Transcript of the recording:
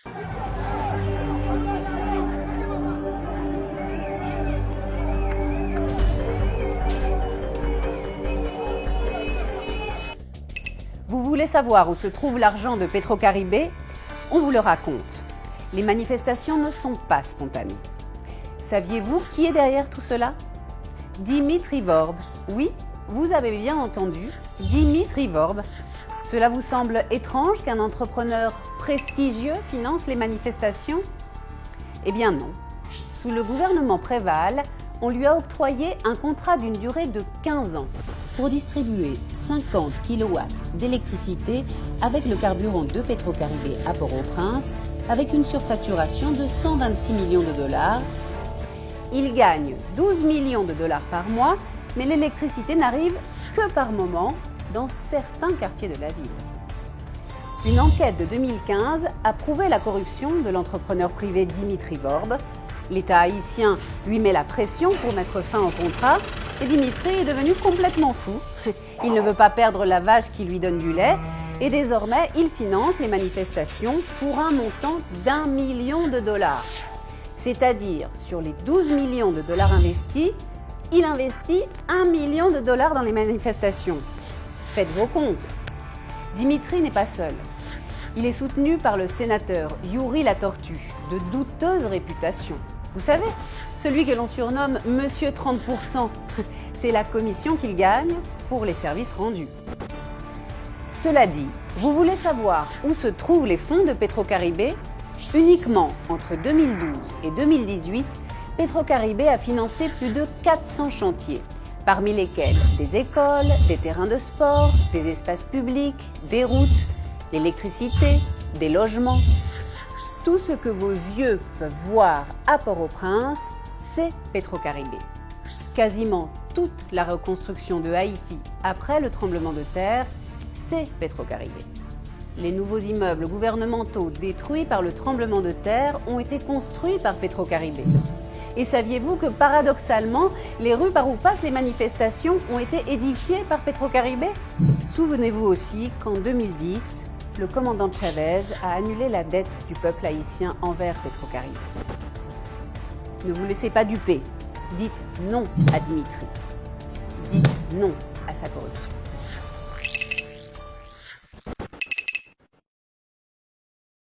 Vous voulez savoir où se trouve l'argent de Petrocaribé? On vous le raconte. Les manifestations ne sont pas spontanées. Saviez-vous qui est derrière tout cela? Dimitri Vorb. Oui, vous avez bien entendu, Dimitri Vorb. Cela vous semble étrange qu'un entrepreneur prestigieux finance les manifestations? Eh bien non. Sous le gouvernement Préval, on lui a octroyé un contrat d'une durée de 15 ans pour distribuer 50 kW d'électricité avec le carburant de Petrocaribé à Port-au-Prince, avec une surfacturation de 126 millions de dollars. Il gagne 12 millions de dollars par mois, mais l'électricité n'arrive que par moment dans certains quartiers de la ville. Une enquête de 2015 a prouvé la corruption de l'entrepreneur privé Dimitri Vorb. L'État haïtien lui met la pression pour mettre fin au contrat et Dimitri est devenu complètement fou. Il ne veut pas perdre la vache qui lui donne du lait et désormais il finance les manifestations pour un montant d'1 million de dollars. C'est-à-dire, sur les 12 millions de dollars investis, il investit 1 million de dollars dans les manifestations. Faites vos comptes. Dimitri n'est pas seul. Il est soutenu par le sénateur Youri Latortue, de douteuse réputation. Vous savez, celui que l'on surnomme Monsieur 30%. C'est la commission qu'il gagne pour les services rendus. Cela dit, vous voulez savoir où se trouvent les fonds de Petrocaribé? Uniquement entre 2012 et 2018, Petrocaribé a financé plus de 400 chantiers, parmi lesquels des écoles, des terrains de sport, des espaces publics, des routes, l'électricité, des logements. Tout ce que vos yeux peuvent voir à Port-au-Prince, c'est Petrocaribé. Quasiment toute la reconstruction de Haïti après le tremblement de terre, c'est Petrocaribé. Les nouveaux immeubles gouvernementaux détruits par le tremblement de terre ont été construits par Petrocaribé. Et saviez-vous que paradoxalement, les rues par où passent les manifestations ont été édifiées par Petrocaribé? Souvenez-vous aussi qu'en 2010, le commandant Chavez a annulé la dette du peuple haïtien envers Petrocaribé. Ne vous laissez pas duper. Dites non à Dimitri. Dites non à sa corruption.